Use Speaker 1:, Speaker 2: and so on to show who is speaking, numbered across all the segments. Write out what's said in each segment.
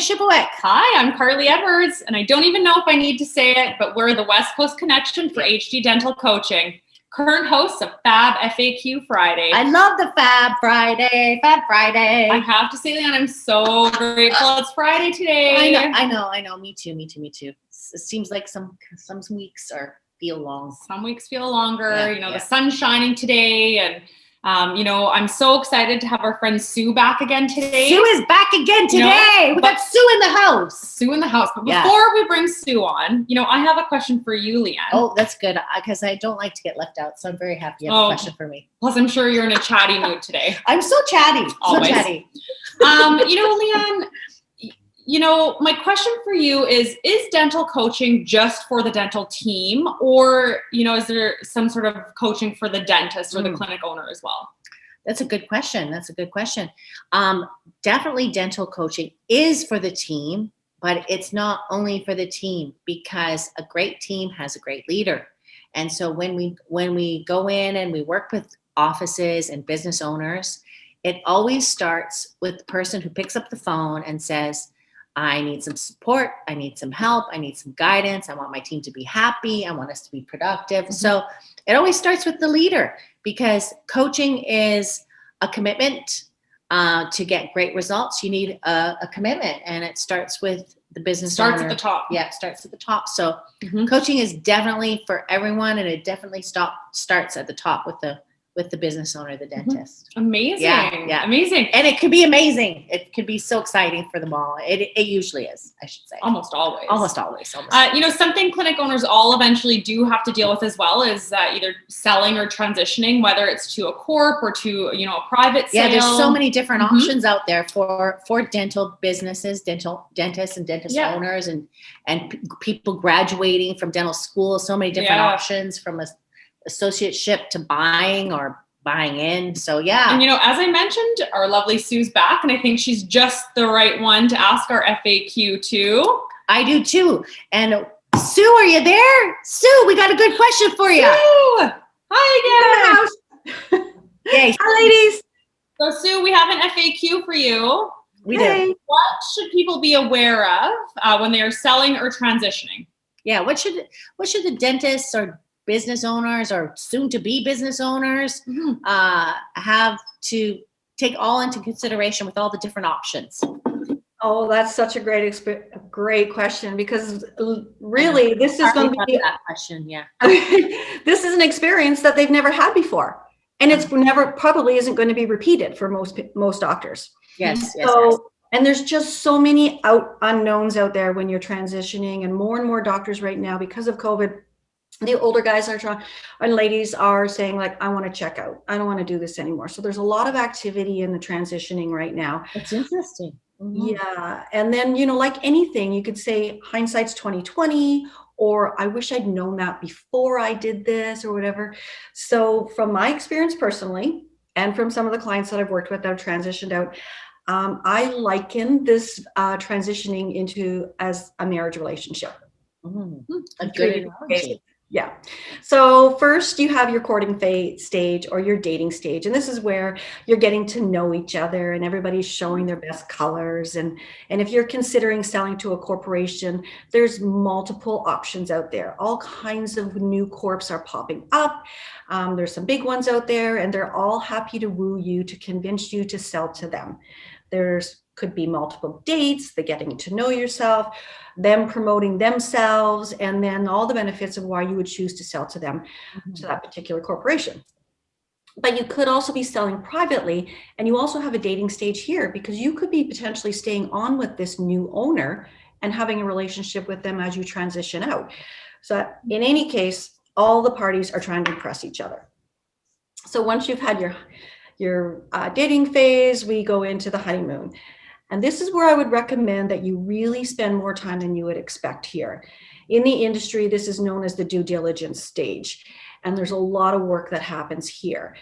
Speaker 1: Shipowick.
Speaker 2: Hi, I'm Carly Edwards, and I don't even know if I need to say it, but we're the West Coast connection for HD Dental Coaching. Current hosts of Fab FAQ Friday.
Speaker 1: I love the Fab Friday.
Speaker 2: I have to say, LeeAnn, I'm so grateful it's Friday today.
Speaker 1: I know. Me too. It seems like some weeks feel long.
Speaker 2: Some weeks feel longer.
Speaker 1: Yeah.
Speaker 2: The sun's shining today, and I'm so excited to have our friend Sue back again today.
Speaker 1: Sue is back again today. We got Sue in the house.
Speaker 2: Sue in the house. But before we bring Sue on, I have a question for you, LeeAnn.
Speaker 1: Oh, that's good, because I don't like to get left out, so I'm very happy you have a question for me.
Speaker 2: Plus, I'm sure you're in a chatty mood today.
Speaker 1: I'm so chatty.
Speaker 2: Always.
Speaker 1: So chatty.
Speaker 2: LeeAnn, my question for you is dental coaching just for the dental team, or, is there some sort of coaching for the dentist or the clinic owner as well?
Speaker 1: That's a good question. Definitely dental coaching is for the team, but it's not only for the team, because a great team has a great leader. And so when we go in and we work with offices and business owners, it always starts with the person who picks up the phone and says, I need some support. I need some help. I need some guidance. I want my team to be happy. I want us to be productive. Mm-hmm. So it always starts with the leader, because coaching is a commitment. To get great results, you need a commitment, and it starts with the business owner.
Speaker 2: Starts at the top.
Speaker 1: Yeah, it starts at the top. So coaching is definitely for everyone, and it definitely starts at the top with the business owner, the dentist.
Speaker 2: Amazing.
Speaker 1: Yeah.
Speaker 2: Amazing.
Speaker 1: And it could be amazing. It could be so exciting for them all. It usually is, I should say.
Speaker 2: Almost always. Something clinic owners all eventually do have to deal with as well is either selling or transitioning, whether it's to a corp or to, a private sale.
Speaker 1: Yeah, there's so many different options out there for dental businesses, dentists and dentist owners, and people graduating from dental school. So many different options, from associateship to buying or buying in. So yeah.
Speaker 2: And as I mentioned, our lovely Sue's back, and I think she's just the right one to ask our FAQ too.
Speaker 1: I do too. And Sue, are you there? Sue, we got a good question for you.
Speaker 2: Sue! Hi
Speaker 1: again. Yay.
Speaker 3: Hi, ladies.
Speaker 2: So Sue, we have an FAQ for you.
Speaker 1: We do.
Speaker 2: What should people be aware of when they are selling or transitioning?
Speaker 1: Yeah, what should the dentists or business owners or soon-to-be business owners have to take all into consideration with all the different options?
Speaker 3: Oh, that's such a great question, because really this is going to be
Speaker 1: that question. Yeah,
Speaker 3: this is an experience that they've never had before, and it's probably isn't going to be repeated for most doctors.
Speaker 1: Yes.
Speaker 3: And there's just so many unknowns out there when you're transitioning, and more doctors right now, because of COVID. The older guys and ladies are saying, like, I want to check out. I don't want to do this anymore. So there's a lot of activity in the transitioning right now.
Speaker 1: That's interesting.
Speaker 3: Mm-hmm. Yeah. And then, like anything, you could say hindsight's 2020, or I wish I'd known that before I did this, or whatever. So from my experience personally, and from some of the clients that I've worked with that have transitioned out, I liken this transitioning into as a marriage relationship.
Speaker 1: A good analogy.
Speaker 3: Yeah. So first you have your courting stage or your dating stage. And this is where you're getting to know each other and everybody's showing their best colors. And if you're considering selling to a corporation, there's multiple options out there. All kinds of new corps are popping up. There's some big ones out there, and they're all happy to woo you, to convince you to sell to them. Could be multiple dates, the getting to know yourself, them promoting themselves, and then all the benefits of why you would choose to sell to them, to that particular corporation. But you could also be selling privately, and you also have a dating stage here, because you could be potentially staying on with this new owner and having a relationship with them as you transition out. So in any case, all the parties are trying to impress each other. So once you've had your dating phase, we go into the honeymoon. And this is where I would recommend that you really spend more time than you would expect here. In the industry, this is known as the due diligence stage. And there's a lot of work that happens here.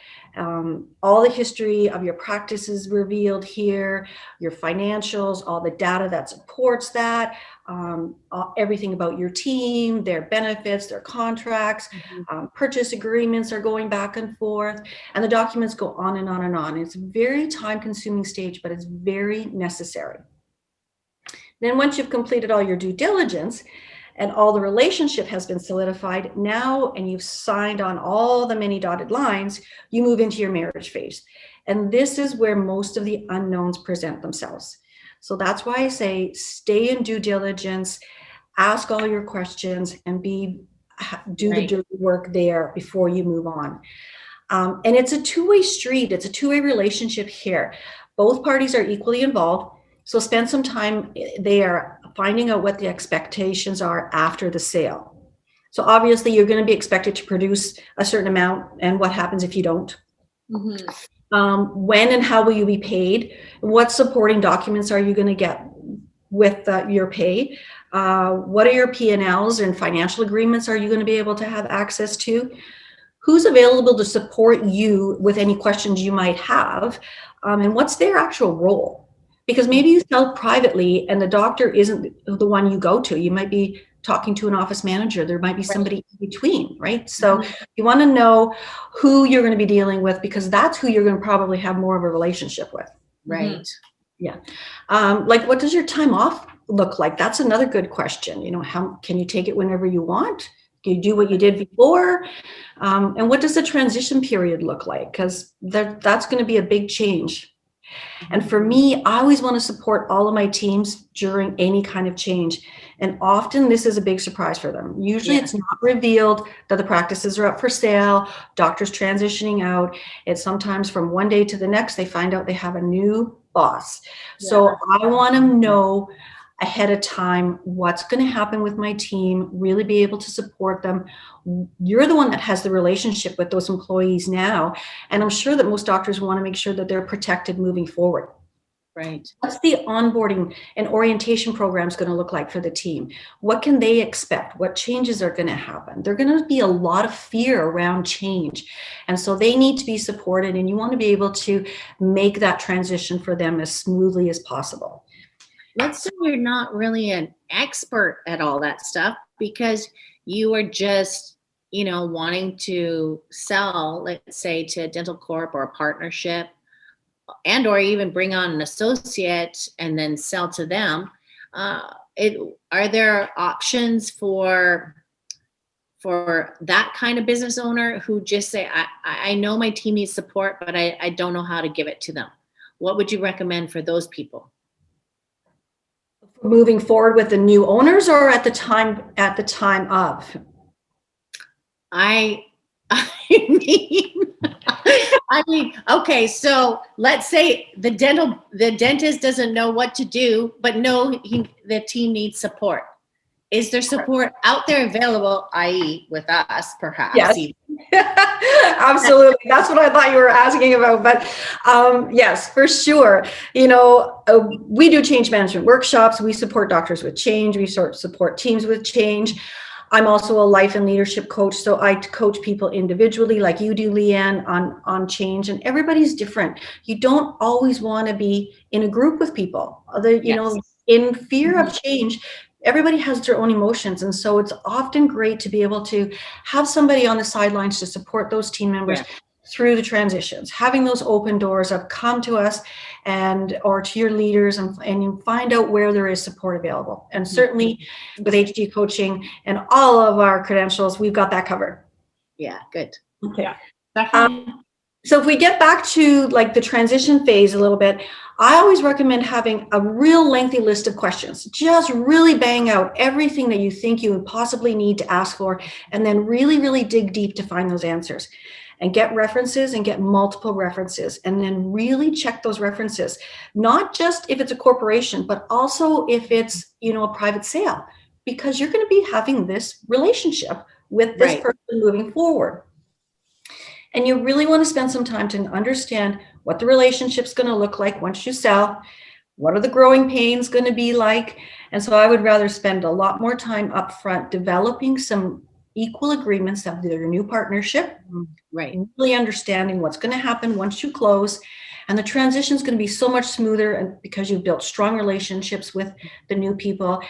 Speaker 3: All the history of your practice is revealed here, your financials, all the data that supports that, everything about your team, their benefits, their contracts, purchase agreements are going back and forth, and the documents go on and on and on. It's a very time-consuming stage, but it's very necessary. Then once you've completed all your due diligence and all the relationship has been solidified now, and you've signed on all the many dotted lines, you move into your marriage phase. And this is where most of the unknowns present themselves. So that's why I say stay in due diligence, ask all your questions, and do the dirty work there before you move on. And it's a two-way street. It's a two-way relationship here. Both parties are equally involved. So spend some time there finding out what the expectations are after the sale. So obviously you're going to be expected to produce a certain amount, and what happens if you don't? When and how will you be paid? What supporting documents are you going to get with your pay? What are your P&Ls and financial agreements are you going to be able to have access to? Who's available to support you with any questions you might have? And what's their actual role? Because maybe you sell privately and the doctor isn't the one you go to. You might be talking to an office manager. There might be somebody in between, right? So you want to know who you're going to be dealing with, because that's who you're going to probably have more of a relationship with.
Speaker 1: Right.
Speaker 3: Yeah. Like, what does your time off look like? That's another good question. You know, how can you take it whenever you want? Can you do what you did before? And what does the transition period look like? Because that's going to be a big change. And for me, I always want to support all of my teams during any kind of change. And often this is a big surprise for them. Usually it's not revealed that the practices are up for sale, doctors transitioning out. It's sometimes from one day to the next, they find out they have a new boss. So I want to know ahead of time what's going to happen with my team, really be able to support them. You're the one that has the relationship with those employees now. And I'm sure that most doctors want to make sure that they're protected moving forward.
Speaker 1: Right.
Speaker 3: What's the onboarding and orientation programs going to look like for the team? What can they expect? What changes are going to happen? There's going to be a lot of fear around change. And so they need to be supported, and you want to be able to make that transition for them as smoothly as possible.
Speaker 1: Let's say you're not really an expert at all that stuff, because you are just, wanting to sell, let's say, to a dental corp or a partnership, and or even bring on an associate and then sell to them. Are there options for that kind of business owner who just say, I know my team needs support, but I don't know how to give it to them? What would you recommend for those people?
Speaker 3: Moving forward with the new owners, or at the time of?
Speaker 1: I mean, okay, so let's say the dentist doesn't know what to do, but the team needs support. Is there support out there available, i.e. with us, perhaps?
Speaker 3: Yes. Absolutely. That's what I thought you were asking about. But yes, for sure. We do change management workshops. We support doctors with change. We support teams with change. I'm also a life and leadership coach. So I coach people individually, like you do, LeeAnn, on change. And everybody's different. You don't always want to be in a group with people. In fear of change, everybody has their own emotions. And so it's often great to be able to have somebody on the sidelines to support those team members through the transitions, having those open doors of come to us or to your leaders and you find out where there is support available. And certainly with HD coaching and all of our credentials, we've got that covered.
Speaker 1: Yeah, good.
Speaker 3: Okay.
Speaker 2: Yeah, definitely.
Speaker 3: So if we get back to like the transition phase a little bit, I always recommend having a real lengthy list of questions. Just really bang out everything that you think you would possibly need to ask for, and then really, really dig deep to find those answers. And get references and get multiple references, and then really check those references, not just if it's a corporation, but also if it's, a private sale, because you're going to be having this relationship with this person moving forward. And you really want to spend some time to understand what the relationship's going to look like once you sell. What are the growing pains going to be like? And so I would rather spend a lot more time up front developing some equal agreements of their new partnership, really understanding what's going to happen once you close. And the transition is going to be so much smoother, and because you've built strong relationships with the new people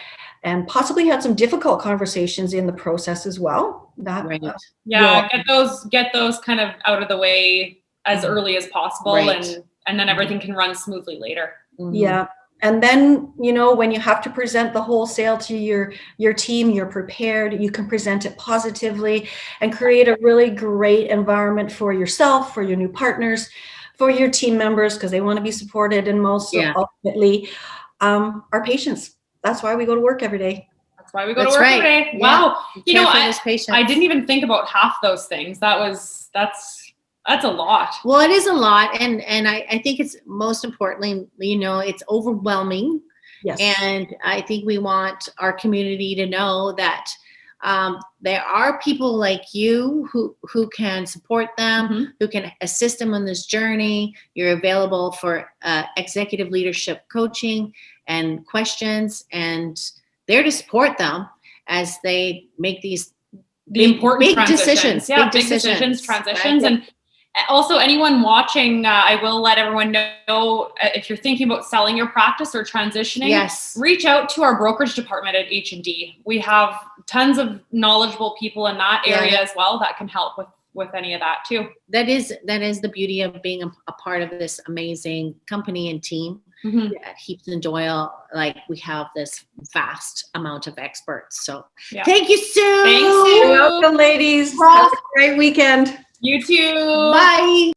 Speaker 3: and possibly had some difficult conversations in the process as well.
Speaker 2: Get those kind of out of the way as early as possible, and then everything can run smoothly later.
Speaker 3: Yeah. And then, you know, when you have to present the wholesale to your team, you're prepared. You can present it positively and create a really great environment for yourself, for your new partners, for your team members, because they want to be supported. And most ultimately, our patients. That's why we go to work every day.
Speaker 2: That's why we go to work every day. Wow. You know, I didn't even think about half those things. That's a lot.
Speaker 1: Well, it is a lot. And I think it's most importantly, you know, it's overwhelming.
Speaker 3: Yes.
Speaker 1: And I think we want our community to know that there are people like you who can support them, who can assist them on this journey. You're available for executive leadership coaching and questions, and there to support them as they make these
Speaker 2: important
Speaker 1: big decisions.
Speaker 2: Yeah, big decisions, transitions. Right? And also, anyone watching, I will let everyone know if you're thinking about selling your practice or transitioning, reach out to our brokerage department at H&D. We have tons of knowledgeable people in that area as well that can help with any of that too.
Speaker 1: That is the beauty of being a part of this amazing company and team. At Heaps and Doyle, like we have this vast amount of experts. So thank you, Sue.
Speaker 2: Thanks, Sue.
Speaker 3: You're welcome, ladies. Have a great weekend.
Speaker 2: You too.
Speaker 1: Bye.